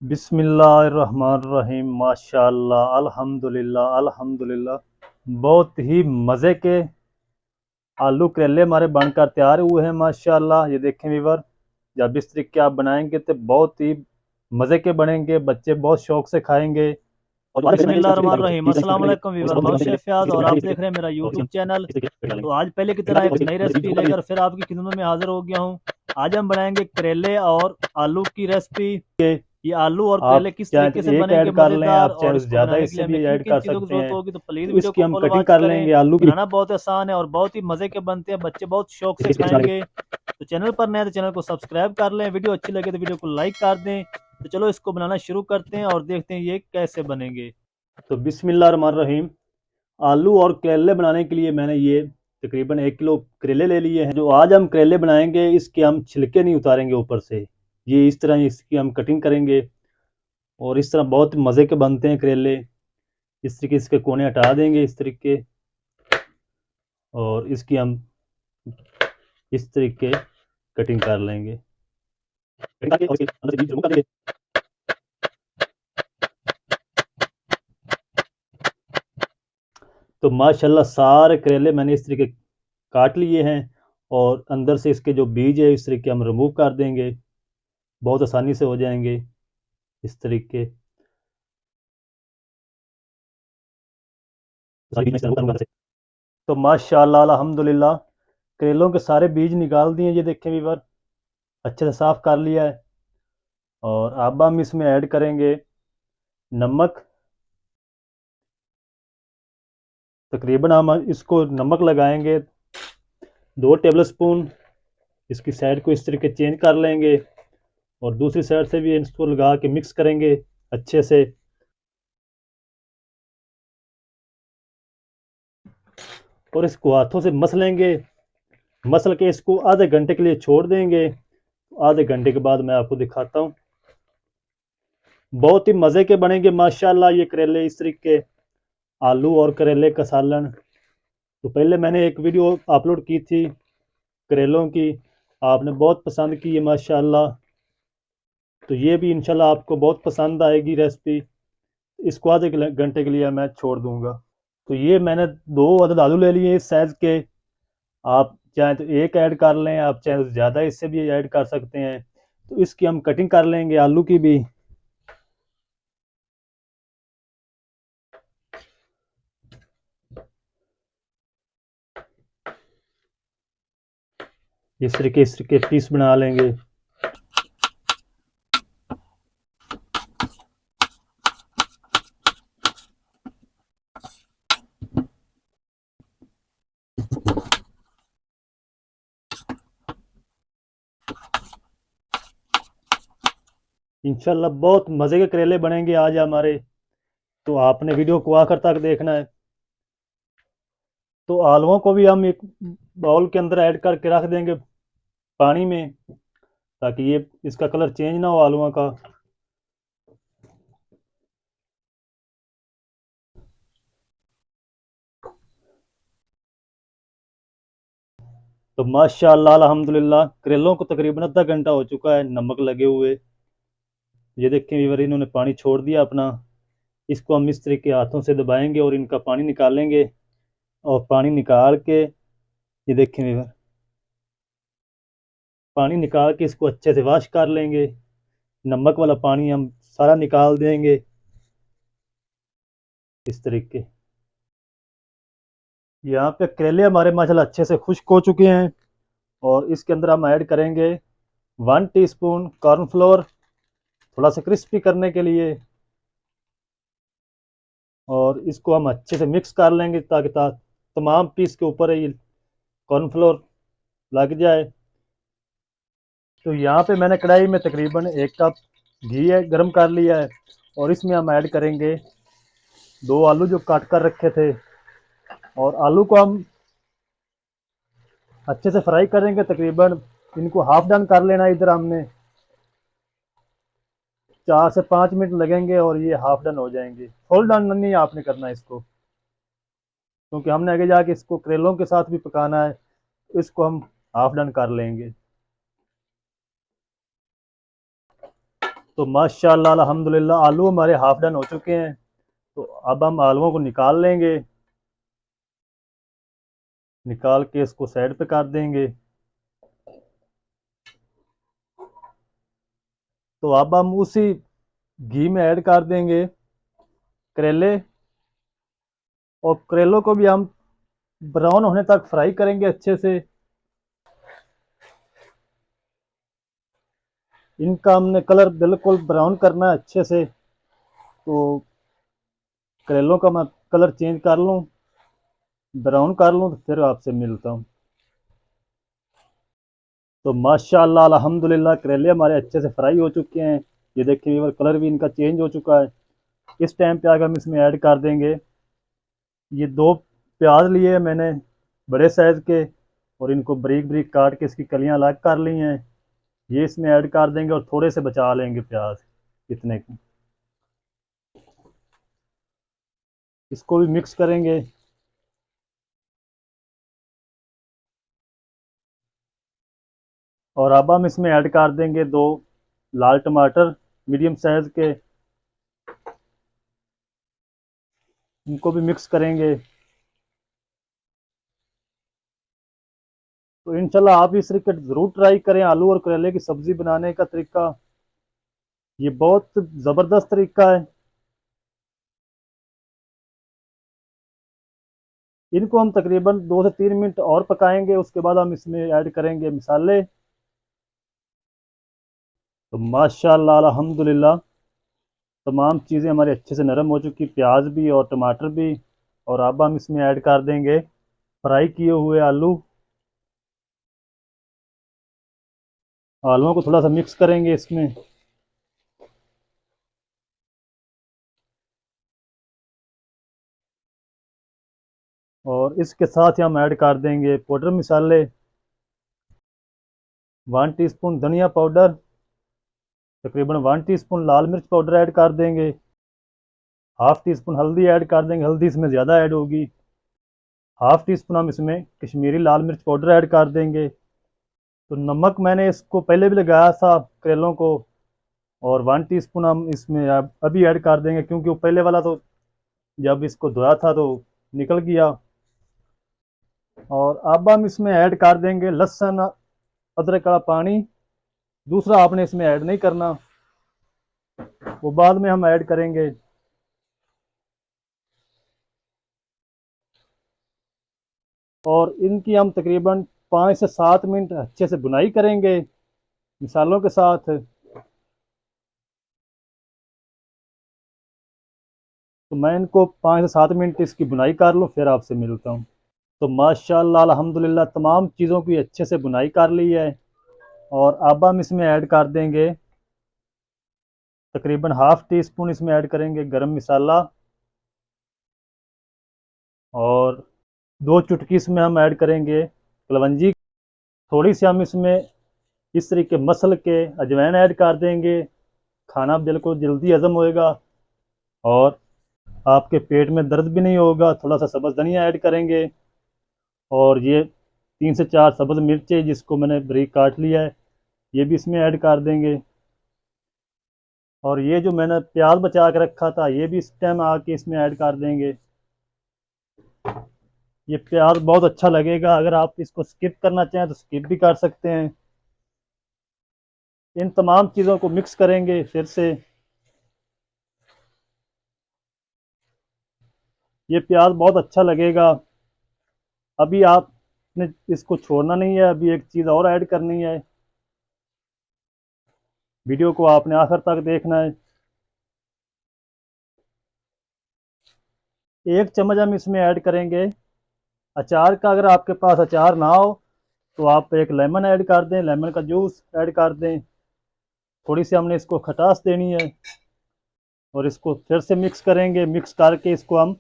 बिस्मिल्लाहिर्रहमानिर्रहीम। माशाअल्लाह, अल्हम्दुलिल्लाह अल्हम्दुलिल्लाह। बहुत ही मज़े के आलू करेले हमारे बनकर तैयार हुए हैं माशाअल्लाह। ये देखें व्यूअर, जब इस तरीके आप बनाएंगे तो बहुत ही मज़े के बनेंगे, बच्चे बहुत शौक से खाएंगे। और बिस्मिल्लाहिर्रहमानिर्रहीम। अस्सलाम वालेकुम व्यूअर, मैं हूं शेफ फयाज और आप देख रहे हैं मेरा यूट्यूब चैनल। तो आज पहले की तरह एक नई रेसिपी लेकर फिर आपकी खिदमत में हाजिर हो गया हूं। आज हम बनाएंगे करेले और आलू की रेसिपी। ये आलू और करेले आप किस चाहे तो तरीके से एक बनेंगे ऐड कर लें, मज़ेदार, आप चाहे और उससे इसको ज़्यादा बनाने के इससे लिए हमें भी किन ऐड किन कर चीज़ों की सकते ज़रूरत हैं। होगी, तो प्लीज़ तो वीडियो इसकी को हम फॉलो कटिंग वाच कर करें। लेंगे आलू की। बनाना बहुत आसान है और बहुत ही मज़े के बनते हैं, बच्चे बहुत शौक से खाएंगे। तो चैनल पर नए तो चैनल को सब्सक्राइब कर लें, वीडियो अच्छी लगे तो वीडियो को लाइक कर दें। तो चलो इसको बनाना शुरू करते हैं और देखते हैं ये कैसे बनेंगे। तो बिस्मिल्लाहिर्रहमानिर्रहीम। आलू और करेले बनाने के लिए मैंने ये तकरीबन 1 किलो करेले ले लिए हैं। जो आज हम करेले बनाएंगे, इसके हम छिलके नहीं उतारेंगे ऊपर से। ये इस तरह इसकी हम कटिंग करेंगे और इस तरह बहुत मज़े के बनते हैं करेले। इस तरीके इसके कोने हटा देंगे इस तरीके, और इसकी हम इस तरीके कटिंग कर लेंगे। तो माशाल्लाह सारे करेले मैंने इस तरीके काट लिए हैं, और अंदर से इसके जो बीज है इस तरीके हम रिमूव कर देंगे। बहुत आसानी से हो जाएंगे इस तरीके। तो माशाल्लाह अल्हम्दुलिल्लाह, करेलों के सारे बीज निकाल दिए। ये देखें वीवर, अच्छे से साफ़ कर लिया है। और अब हम इसमें ऐड करेंगे नमक। तकरीबन हम इसको नमक लगाएंगे 2 टेबल स्पून। इसकी साइड को इस तरीके चेंज कर लेंगे, और दूसरी साइड से भी इसको लगा के मिक्स करेंगे अच्छे से। और इसको हाथों से मसलेंगे। मसल के इसको आधे घंटे के लिए छोड़ देंगे। आधे घंटे के बाद मैं आपको दिखाता हूँ। बहुत ही मज़े के बनेंगे माशाल्लाह ये करेले इस तरीके, आलू और करेले का सालन। तो पहले मैंने एक वीडियो अपलोड की थी करेलों की, आपने बहुत पसंद की है माशाल्लाह। तो ये भी इंशाल्लाह आपको बहुत पसंद आएगी रेसिपी। इसको आधे घंटे के लिए मैं छोड़ दूंगा। तो ये मैंने 2 अदद आलू ले लिए इस साइज़ के। आप चाहे तो एक ऐड कर लें, आप चाहे तो ज़्यादा इससे भी ऐड कर सकते हैं। तो इसकी हम कटिंग कर लेंगे आलू की भी। इस तरीके पीस बना लेंगे। इंशाल्लाह बहुत मज़े के करेले बनेंगे आज हमारे। तो आपने वीडियो को आखिर तक देखना है। तो आलुओं को भी हम एक बाउल के अंदर ऐड करके रख देंगे पानी में, ताकि ये इसका कलर चेंज ना हो आलुओं का। तो माशाअल्लाह अल्हम्दुलिल्लाह, करेलों को तकरीबन आधा घंटा हो चुका है नमक लगे हुए। ये देखें व्यूअर, इन्होंने पानी छोड़ दिया अपना। इसको हम इस तरीके हाथों से दबाएंगे और इनका पानी निकालेंगे। और पानी निकाल के, ये देखें व्यूअर, पानी निकाल के इसको अच्छे से वॉश कर लेंगे। नमक वाला पानी हम सारा निकाल देंगे इस तरीके। यहाँ पे करेले हमारे माशाल्लाह अच्छे से खुश्क हो चुके हैं। और इसके अंदर हम ऐड करेंगे 1 टीस्पून कॉर्नफ्लोर, थोड़ा सा क्रिस्पी करने के लिए। और इसको हम अच्छे से मिक्स कर लेंगे ताकि तमाम पीस के ऊपर ये कॉर्नफ्लोर लग जाए। तो यहाँ पे मैंने कढ़ाई में तकरीबन 1 कप घी है गर्म कर लिया है। और इसमें हम ऐड करेंगे 2 आलू जो काट कर रखे थे। और आलू को हम अच्छे से फ्राई करेंगे, तकरीबन इनको हाफ डन कर लेना। इधर हमने 4 से 5 मिनट लगेंगे और ये हाफ डन हो जाएंगे। फुल डन नहीं आपने करना इसको, क्योंकि हमने आगे जाके इसको करेलों के साथ भी पकाना है। तो इसको हम हाफ डन कर लेंगे। तो माशाल्लाह अल्हम्दुलिल्लाह आलू हमारे हाफ डन हो चुके हैं। तो अब हम आलूओं को निकाल लेंगे, निकाल के इसको साइड पे कर देंगे। तो अब हम उसी घी में ऐड कर देंगे करेले, और करेलों को भी हम ब्राउन होने तक फ्राई करेंगे अच्छे से। इनका हमने कलर बिल्कुल ब्राउन करना है अच्छे से। तो करेलों का मैं कलर चेंज कर लूँ, ब्राउन कर लूँ, तो फिर आपसे मिलता हूँ। तो माशाल्लाह अल्हम्दुलिल्लाह करेले हमारे अच्छे से फ्राई हो चुके हैं। ये देखिए व्यूअर, कलर भी इनका चेंज हो चुका है। इस टाइम पे आगे हम इसमें ऐड कर देंगे ये 2 प्याज लिए हैं मैंने, बड़े साइज़ के, और इनको बारीक बारीक काट के इसकी कलियां अलग कर ली हैं। ये इसमें ऐड कर देंगे और थोड़े से बचा लेंगे प्याज इतने की। इसको भी मिक्स करेंगे। और अब हम इसमें ऐड कर देंगे 2 लाल टमाटर मीडियम साइज़ के, इनको भी मिक्स करेंगे। तो इंशाल्लाह आप इस तरीके ज़रूर ट्राई करें आलू और करेले की सब्ज़ी बनाने का तरीका। ये बहुत ज़बरदस्त तरीका है। इनको हम तकरीबन 2 से 3 मिनट और पकाएंगे, उसके बाद हम इसमें ऐड करेंगे मसाले। तो माशाल्लाह अल्हम्दुलिल्लाह तमाम चीज़ें हमारी अच्छे से नरम हो चुकी, प्याज भी और टमाटर भी। और अब हम इसमें ऐड कर देंगे फ्राई किए हुए आलू। आलूओं को थोड़ा सा मिक्स करेंगे इसमें। और इसके साथ ही हम ऐड कर देंगे पाउडर मसाले, 1 टीस्पून धनिया पाउडर, तकरीबन 1 टीस्पून लाल मिर्च पाउडर ऐड कर देंगे, हाफ़ टी स्पून हल्दी ऐड कर देंगे, हल्दी इसमें ज़्यादा ऐड होगी। हाफ़ टी स्पून हम इसमें कश्मीरी लाल मिर्च पाउडर ऐड कर देंगे। तो नमक मैंने इसको पहले भी लगाया था करेलों को, और 1 टीस्पून हम इसमें अब अभी ऐड कर देंगे, क्योंकि वो पहले वाला तो जब इसको धोया था तो निकल गया। और अब हम इसमें ऐड कर देंगे लहसुन अदरक का पानी। दूसरा आपने इसमें ऐड नहीं करना, वो बाद में हम ऐड करेंगे। और इनकी हम तकरीबन 5 से 7 मिनट अच्छे से बुनाई करेंगे मिसालों के साथ। तो मैं इनको 5 से 7 मिनट इसकी बुनाई कर लूँ, फिर आपसे मिलता हूँ। तो माशाल्लाह अल्हम्दुलिल्लाह तमाम चीज़ों की अच्छे से बुनाई कर ली है। और अब हम इसमें ऐड कर देंगे तकरीबन हाफ़ टी स्पून इसमें ऐड करेंगे गरम मसाला, और 2 चुटकी इसमें हम ऐड करेंगे कलवंजी। थोड़ी सी हम इसमें इस तरीके मसल के अजवाइन ऐड कर देंगे, खाना बिल्कुल जल्दी हज़म होएगा और आपके पेट में दर्द भी नहीं होगा। थोड़ा सा सब्ज़ धनिया ऐड करेंगे, और ये 3 से 4 सब्ज़ मिर्चें जिसको मैंने बारीक काट लिया है, ये भी इसमें ऐड कर देंगे। और ये जो मैंने प्याज बचा के रखा था, ये भी इस टाइम आके इसमें ऐड कर देंगे। ये प्याज बहुत अच्छा लगेगा, अगर आप इसको स्किप करना चाहें तो स्किप भी कर सकते हैं। इन तमाम चीज़ों को मिक्स करेंगे फिर से। ये प्याज बहुत अच्छा लगेगा। अभी आपने इसको छोड़ना नहीं है, अभी एक चीज़ और ऐड करनी है। वीडियो को आपने आखिर तक देखना है। 1 चम्मच हम इसमें ऐड करेंगे अचार का। अगर आपके पास अचार ना हो तो आप एक लेमन ऐड कर दें, लेमन का जूस ऐड कर दें। थोड़ी सी हमने इसको खटास देनी है। और इसको फिर से मिक्स करेंगे, मिक्स करके इसको हम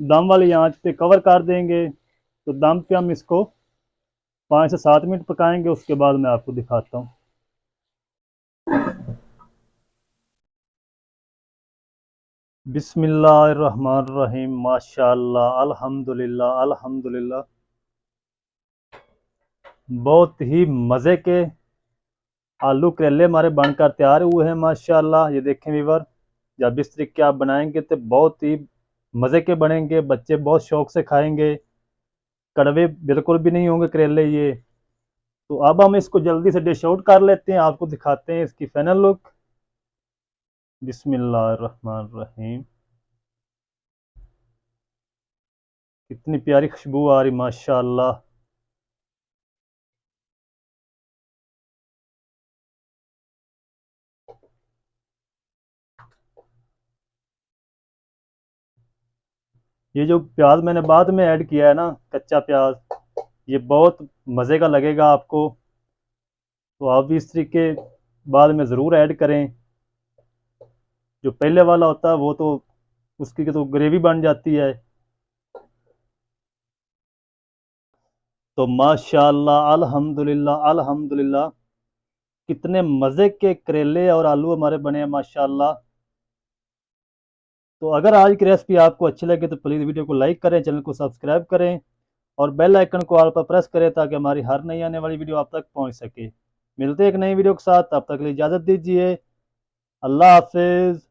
दम वाली आंच पे कवर कर देंगे। तो दम पे हम इसको 5 से 7 मिनट पकाएंगे, उसके बाद मैं आपको दिखाता हूँ। बिस्मिल्लाहिर्रहमानिर्रहीम, माशाल्लाह अल्हम्दुलिल्लाह अल्हम्दुलिल्लाह। बहुत ही मज़े के आलू करेले हमारे बनकर तैयार हुए हैं माशाल्लाह। ये देखें व्यूअर, जब इस तरीके आप बनाएंगे तो बहुत ही मज़े के बनेंगे, बच्चे बहुत शौक से खाएंगे, कड़वे बिल्कुल भी नहीं होंगे करेले ये। तो अब हम इसको जल्दी से डिश आउट कर लेते हैं, आपको दिखाते हैं इसकी फाइनल लुक। बिस्मिल्लाहिर्रहमानिर्रहीम। कितनी प्यारी खुशबू आ रही माशाल्लाह। ये जो प्याज मैंने बाद में ऐड किया है ना, कच्चा प्याज, ये बहुत मज़े का लगेगा आपको। तो आप भी इस तरीके बाद में ज़रूर ऐड करें। जो पहले वाला होता है वो तो उसकी तो ग्रेवी बन जाती है। तो माशाल्लाह अल्हम्दुलिल्लाह अल्हम्दुलिल्लाह, कितने मज़े के करेले और आलू हमारे बने हैं माशाल्लाह। तो अगर आज की रेसिपी आपको अच्छी लगे तो प्लीज़ वीडियो को लाइक करें, चैनल को सब्सक्राइब करें और बेल आइकन को ऑल पर प्रेस करें ताकि हमारी हर नई आने वाली वीडियो आप तक पहुंच सके। मिलते हैं एक नई वीडियो के साथ, तब तक के लिए इजाज़त दीजिए। अल्लाह हाफिज़।